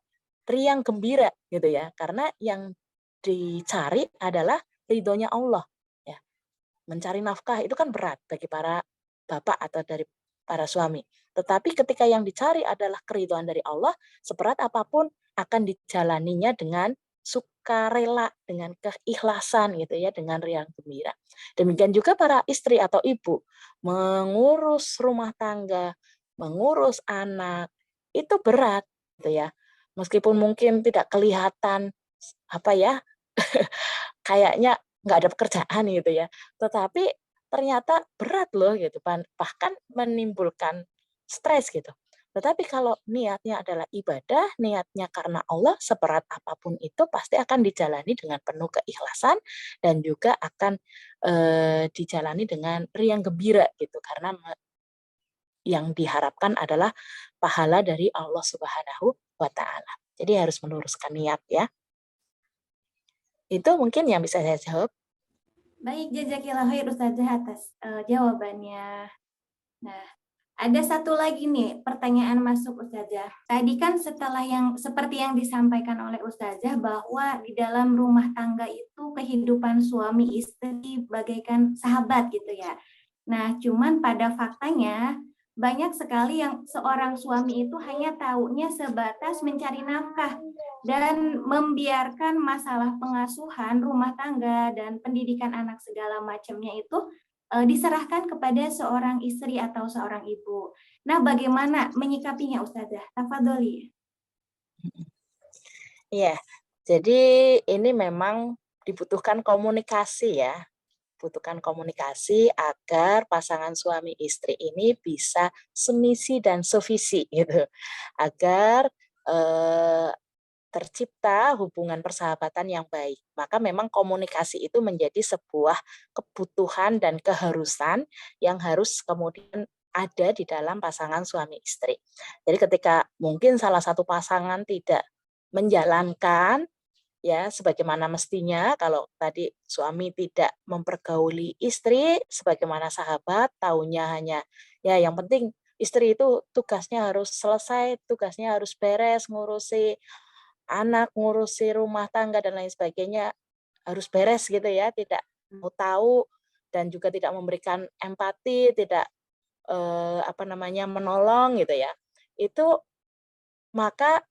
riang gembira gitu ya. Karena yang dicari adalah ridhonya Allah ya. Mencari nafkah itu kan berat bagi para bapak atau dari para suami. Tetapi ketika yang dicari adalah keridhaan dari Allah, seberat apapun akan dijalaninya dengan sukarela, dengan keikhlasan gitu ya, dengan riang gembira. Demikian juga para istri atau ibu mengurus rumah tangga, mengurus anak, itu berat gitu ya. Meskipun mungkin tidak kelihatan apa ya, kayaknya nggak ada pekerjaan gitu ya. Tetapi ternyata berat loh gitu, bahkan menimbulkan stres gitu. Tetapi kalau niatnya adalah ibadah, niatnya karena Allah, seberat apapun itu pasti akan dijalani dengan penuh keikhlasan dan juga akan dijalani dengan riang gembira gitu karena yang diharapkan adalah pahala dari Allah Subhanahu wa taala. Jadi harus meluruskan niat ya. Itu mungkin yang bisa saya jawab. Baik, jazakillah khair Ustazah atas jawabannya. Nah, Ada satu lagi nih pertanyaan masuk Ustazah. Tadi kan setelah yang seperti yang disampaikan oleh Ustazah bahwa di dalam rumah tangga itu kehidupan suami istri bagaikan sahabat gitu ya. Nah, cuman pada faktanya banyak sekali yang seorang suami itu hanya taunya sebatas mencari nafkah dan membiarkan masalah pengasuhan rumah tangga dan pendidikan anak segala macamnya itu diserahkan kepada seorang istri atau seorang ibu. Nah, bagaimana menyikapinya Ustazah? Tafadholi. Iya, jadi ini memang dibutuhkan komunikasi ya, butuhkan komunikasi agar pasangan suami istri ini bisa semisi dan sevisi gitu, agar eh, tercipta hubungan persahabatan yang baik. Maka memang komunikasi itu menjadi sebuah kebutuhan dan keharusan yang harus kemudian ada di dalam pasangan suami istri. Jadi ketika mungkin salah satu pasangan tidak menjalankan ya sebagaimana mestinya, kalau tadi suami tidak mempergauli istri sebagaimana sahabat, taunya hanya ya yang penting istri itu tugasnya harus selesai, tugasnya harus beres, ngurusi anak, ngurusi rumah tangga dan lain sebagainya harus beres gitu ya, tidak mau tahu dan juga tidak memberikan empati, tidak menolong gitu ya. Itu maka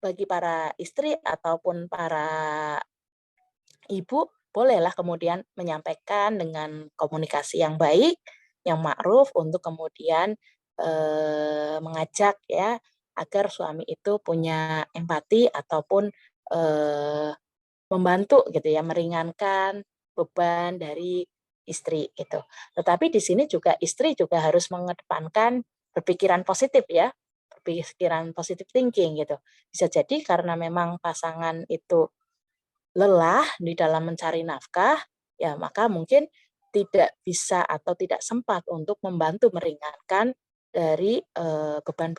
bagi para istri ataupun para ibu bolehlah kemudian menyampaikan dengan komunikasi yang baik, yang ma'ruf untuk kemudian mengajak ya agar suami itu punya empati ataupun eh, membantu gitu ya, meringankan beban dari istri gitu. Tetapi di sini juga istri juga harus mengedepankan berpikiran positif ya, berpikiran positif thinking gitu. Bisa jadi karena memang pasangan itu lelah di dalam mencari nafkah, ya maka mungkin tidak bisa atau tidak sempat untuk membantu meringankan dari beban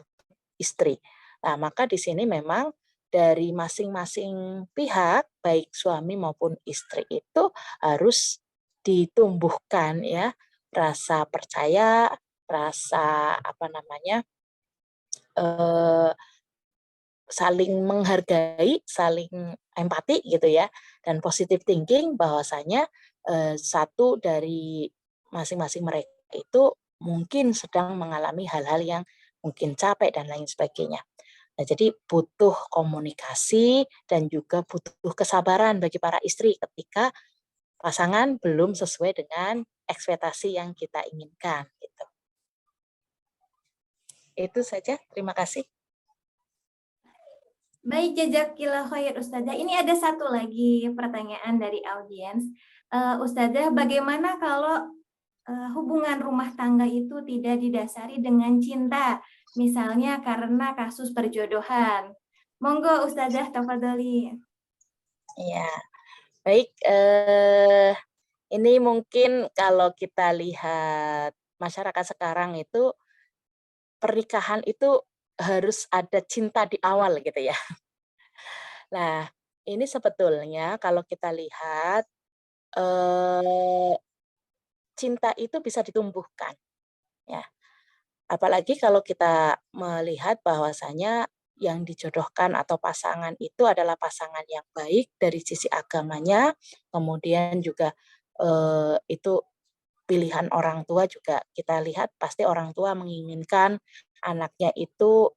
istri. Nah, maka di sini memang dari masing-masing pihak, baik suami maupun istri itu harus ditumbuhkan ya rasa percaya, rasa eh, saling menghargai, saling empati gitu ya, dan positive thinking bahwasanya satu dari masing-masing mereka itu mungkin sedang mengalami hal-hal yang mungkin capek dan lain sebagainya. Nah, jadi butuh komunikasi dan juga butuh kesabaran bagi para istri ketika pasangan belum sesuai dengan ekspektasi yang kita inginkan. Gitu. Itu saja. Terima kasih. Baik, jazakillah khair Ustazah. Ini ada satu lagi pertanyaan dari audiens. Ustazah, bagaimana kalau hubungan rumah tangga itu tidak didasari dengan cinta, misalnya karena kasus perjodohan? Monggo Ustazah, tafadholi. Ya, baik. Ini mungkin kalau kita lihat masyarakat sekarang itu pernikahan itu harus ada cinta di awal gitu ya. Nah, ini sebetulnya kalau kita lihat eh, cinta itu bisa ditumbuhkan ya. Apalagi kalau kita melihat bahwasanya yang dijodohkan atau pasangan itu adalah pasangan yang baik dari sisi agamanya, kemudian juga itu pilihan orang tua juga kita lihat pasti orang tua menginginkan anaknya itu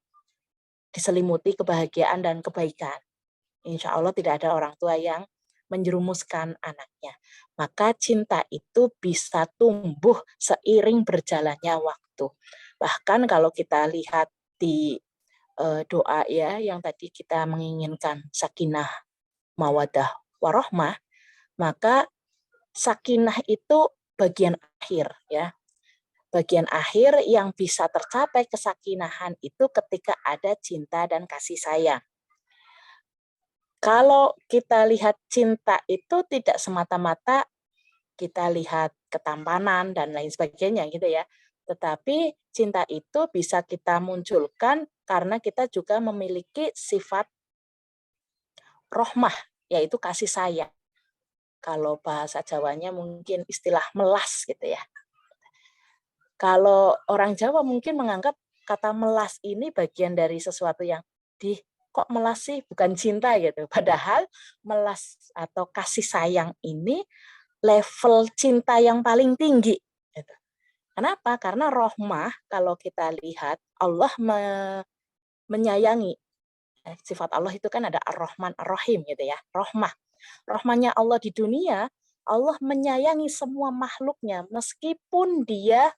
diselimuti kebahagiaan dan kebaikan. Insya Allah tidak ada orang tua yang menjerumuskan anaknya. Maka cinta itu bisa tumbuh seiring berjalannya waktu. Bahkan kalau kita lihat di doa ya yang tadi kita menginginkan sakinah, mawadah, warohmah, maka sakinah itu bagian akhir ya. Bagian akhir yang bisa tercapai kesakinahan itu ketika ada cinta dan kasih sayang. Kalau kita lihat cinta itu tidak semata-mata kita lihat ketampanan dan lain sebagainya gitu ya. Tetapi cinta itu bisa kita munculkan karena kita juga memiliki sifat rohmah, yaitu kasih sayang. Kalau bahasa Jawanya mungkin istilah melas gitu ya. Kalau orang Jawa mungkin menganggap kata melas ini bagian dari sesuatu yang kok melas sih, bukan cinta gitu. Padahal melas atau kasih sayang ini level cinta yang paling tinggi. Gitu. Kenapa? Karena rohmah, kalau kita lihat, Allah menyayangi. Sifat Allah itu kan ada Ar-Rahman, Ar-Rahim gitu ya. Rohmah. Rohmahnya Allah di dunia, Allah menyayangi semua makhluknya, meskipun dia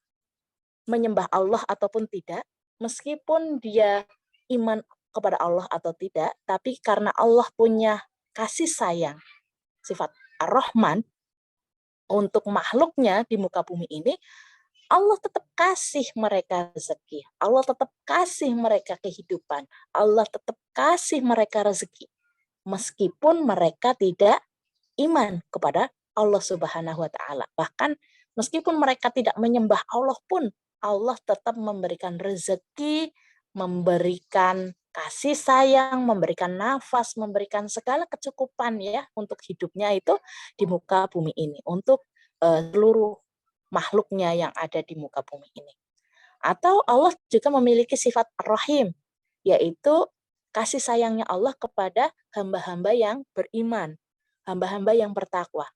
menyembah Allah ataupun tidak, meskipun dia iman kepada Allah atau tidak, tapi karena Allah punya kasih sayang, sifat Ar-Rahman untuk makhluknya di muka bumi ini, Allah tetap kasih mereka rezeki, Allah tetap kasih mereka kehidupan, Allah tetap kasih mereka rezeki, meskipun mereka tidak iman kepada Allah Subhanahu wa taala. Bahkan meskipun mereka tidak menyembah Allah pun, Allah tetap memberikan rezeki, memberikan kasih sayang, memberikan nafas, memberikan segala kecukupan ya untuk hidupnya itu di muka bumi ini, untuk seluruh makhluknya yang ada di muka bumi ini. Atau Allah juga memiliki sifat rahim, yaitu kasih sayangnya Allah kepada hamba-hamba yang beriman, hamba-hamba yang bertakwa.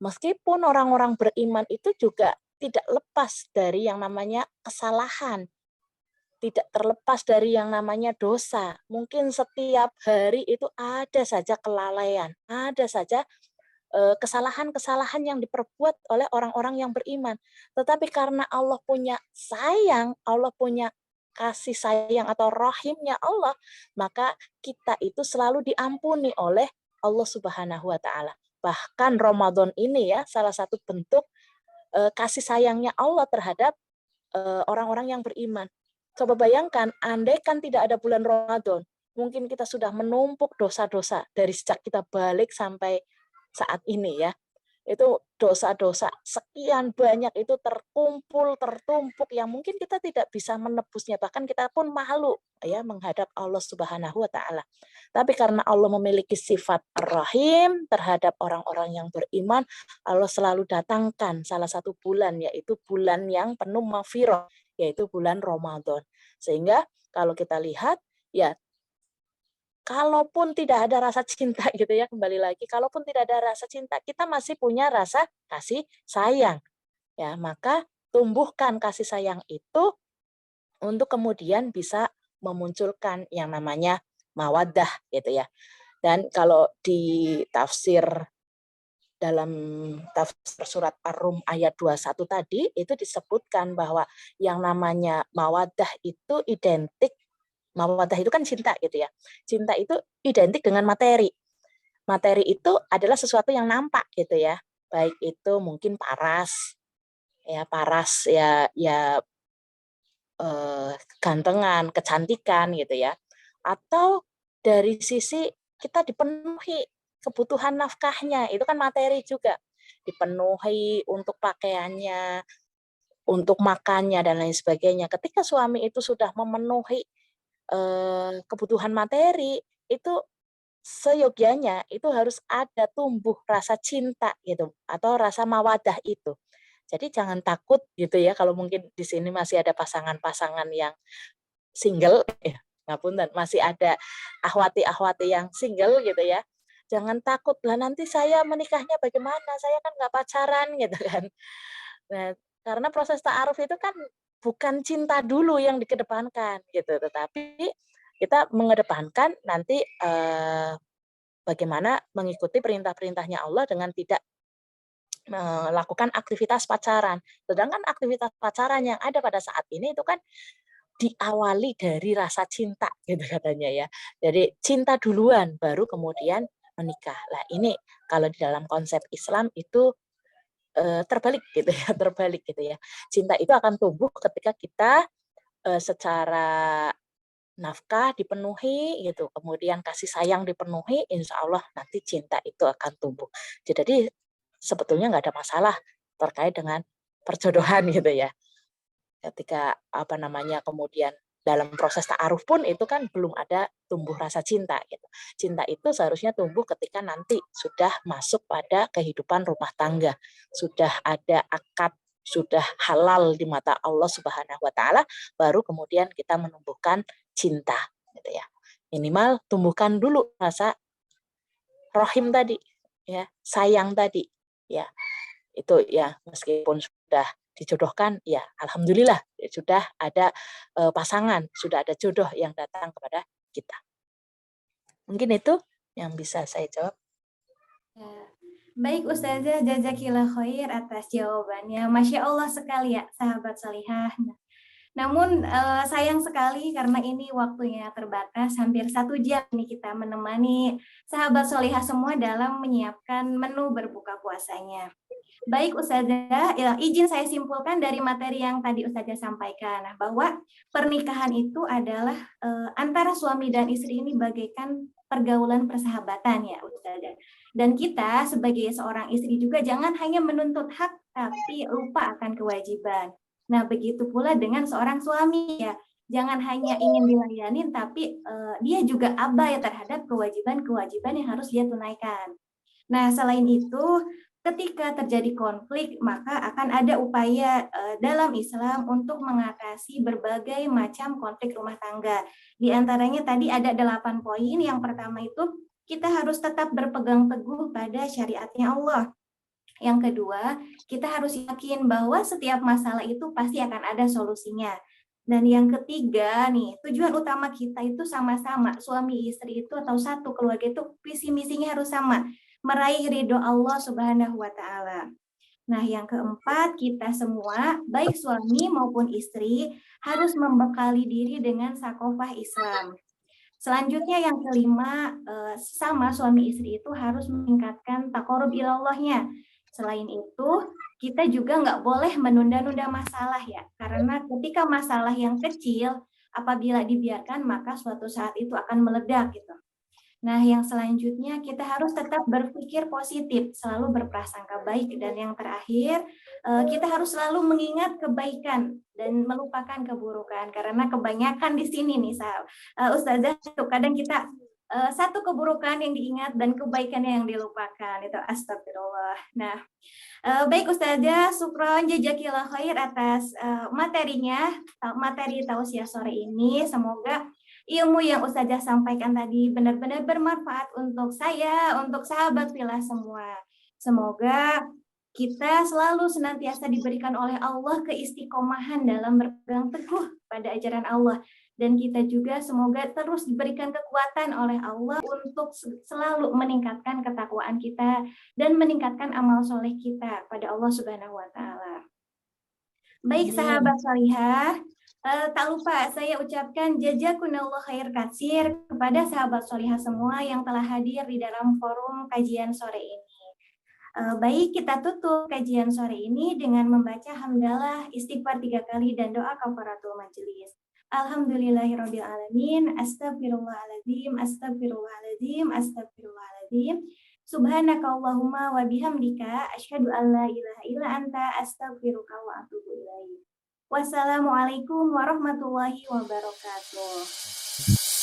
Meskipun orang-orang beriman itu juga tidak lepas dari yang namanya kesalahan, tidak terlepas dari yang namanya dosa. Mungkin setiap hari itu ada saja kelalaian, ada saja kesalahan-kesalahan yang diperbuat oleh orang-orang yang beriman. Tetapi karena Allah punya sayang, Allah punya kasih sayang atau rahimnya Allah, maka kita itu selalu diampuni oleh Allah Subhanahu wa taala. Bahkan Ramadan ini ya salah satu bentuk kasih sayangnya Allah terhadap orang-orang yang beriman. Coba bayangkan, andai kan tidak ada bulan Ramadan, mungkin kita sudah menumpuk dosa-dosa dari sejak kita balik sampai saat ini ya. Itu dosa-dosa sekian banyak itu terkumpul, tertumpuk yang mungkin kita tidak bisa menebusnya, bahkan kita pun malu ya menghadap Allah Subhanahu wa taala. Tapi karena Allah memiliki sifat rahim terhadap orang-orang yang beriman, Allah selalu datangkan salah satu bulan, yaitu bulan yang penuh maghfirah, yaitu bulan Ramadan. Sehingga kalau kita lihat ya, kalaupun tidak ada rasa cinta gitu ya, kembali lagi, kalaupun tidak ada rasa cinta, kita masih punya rasa kasih sayang. Ya, maka tumbuhkan kasih sayang itu untuk kemudian bisa memunculkan yang namanya mawaddah gitu ya. Dan kalau di tafsir dalam tafsir surat Ar-Rum ayat 21 tadi itu disebutkan bahwa yang namanya mawaddah itu identik, mawaddah itu kan cinta gitu ya. Cinta itu identik dengan materi. Materi itu adalah sesuatu yang nampak gitu ya. Baik itu mungkin paras ya gantengan, kecantikan gitu ya. Atau dari sisi kita dipenuhi kebutuhan nafkahnya, itu kan materi juga. Dipenuhi untuk pakaiannya, untuk makannya dan lain sebagainya. Ketika suami itu sudah memenuhi kebutuhan materi, itu seyogianya itu harus ada tumbuh rasa cinta gitu atau rasa mawadah itu. Jadi jangan takut gitu ya kalau mungkin di sini masih ada pasangan-pasangan yang single ya, ngapunten, masih ada ahwati-ahwati yang single gitu ya. Jangan takut lah nanti saya menikahnya bagaimana? Saya kan nggak pacaran gitu kan. Nah, karena proses ta'aruf itu kan bukan cinta dulu yang dikedepankan gitu, tetapi kita mengedepankan nanti bagaimana mengikuti perintah-perintahnya Allah dengan tidak melakukan aktivitas pacaran. Sedangkan aktivitas pacaran yang ada pada saat ini itu kan diawali dari rasa cinta gitu katanya ya. Jadi cinta duluan baru kemudian menikah. Lah ini kalau di dalam konsep Islam itu terbalik gitu ya, terbalik gitu ya. Cinta itu akan tumbuh ketika kita secara nafkah dipenuhi gitu, kemudian kasih sayang dipenuhi, insya Allah nanti cinta itu akan tumbuh. Jadi sebetulnya nggak ada masalah terkait dengan perjodohan gitu ya. Ketika apa namanya kemudian dalam proses ta'aruf pun itu kan belum ada tumbuh rasa cinta gitu. Cinta itu seharusnya tumbuh ketika nanti sudah masuk pada kehidupan rumah tangga, sudah ada akad sudah halal di mata Allah Subhanahu wa taala, baru kemudian kita menumbuhkan cinta gitu ya. Minimal tumbuhkan dulu rasa rahim tadi ya, sayang tadi ya. Itu ya, meskipun sudah dijodohkan ya alhamdulillah sudah ada pasangan, sudah ada jodoh yang datang kepada kita. Mungkin itu yang bisa saya jawab. Ya. Baik Ustazah, jazakillah khair atas jawabannya. Masya Allah sekali ya sahabat salihah. Namun sayang sekali karena ini waktunya terbatas, hampir 1 jam nih kita menemani sahabat solihah semua dalam menyiapkan menu berbuka puasanya. Baik Ustazah, ya, izin saya simpulkan dari materi yang tadi Ustazah sampaikan, bahwa pernikahan itu adalah antara suami dan istri ini bagaikan pergaulan persahabatan ya Ustazah. Dan kita sebagai seorang istri juga jangan hanya menuntut hak tapi lupa akan kewajiban. Nah, begitu pula dengan seorang suami ya. Jangan hanya ingin dilayani tapi dia juga abai terhadap kewajiban-kewajiban yang harus dia tunaikan. Nah, selain itu, ketika terjadi konflik, maka akan ada upaya dalam Islam untuk mengatasi berbagai macam konflik rumah tangga. Di antaranya tadi ada 8 poin. Yang pertama itu, kita harus tetap berpegang teguh pada syariatnya Allah. Yang kedua, kita harus yakin bahwa setiap masalah itu pasti akan ada solusinya. Dan yang ketiga nih, tujuan utama kita itu sama-sama, suami istri itu atau satu keluarga itu visi misinya harus sama, meraih ridho Allah Subhanahu wa taala. Nah, yang keempat, kita semua, baik suami maupun istri, harus membekali diri dengan sakofah Islam. Selanjutnya yang kelima, sama suami istri itu harus meningkatkan taqarrub ilallahnya. Selain itu, kita juga nggak boleh menunda-nunda masalah ya, karena ketika masalah yang kecil, apabila dibiarkan maka suatu saat itu akan meledak gitu. Nah, yang selanjutnya kita harus tetap berpikir positif, selalu berprasangka baik, dan yang terakhir kita harus selalu mengingat kebaikan dan melupakan keburukan, karena kebanyakan di sini nih Ustazah, kadang kita satu keburukan yang diingat dan kebaikan yang dilupakan, itu astagfirullah. Nah, baik Ustazah, syukron jazakillah khair atas materinya, materi tausiah sore ini. Semoga ilmu yang Ustazah sampaikan tadi benar-benar bermanfaat untuk saya, untuk sahabat Villa semua. Semoga kita selalu senantiasa diberikan oleh Allah keistiqomahan dalam berpegang teguh pada ajaran Allah. Dan kita juga semoga terus diberikan kekuatan oleh Allah untuk selalu meningkatkan ketakwaan kita dan meningkatkan amal soleh kita pada Allah Subhanahu wa taala. Baik sahabat solihah, tak lupa saya ucapkan jazakumullah khair katsir kepada sahabat solihah semua yang telah hadir di dalam forum kajian sore ini. Baik, kita tutup kajian sore ini dengan membaca hamdalah, istighfar 3 kali, dan doa kafaratul majelis. Alhamdulillahirabbil alamin, astagfirullahaladzim, astagfirullahaladzim, astagfirullahaladzim. Subhanakallahumma wa bihamdika asyhadu an la ilaha illa anta astaghfiruka wa atubu ilaik. Wassalamualaikum warahmatullahi wabarakatuh.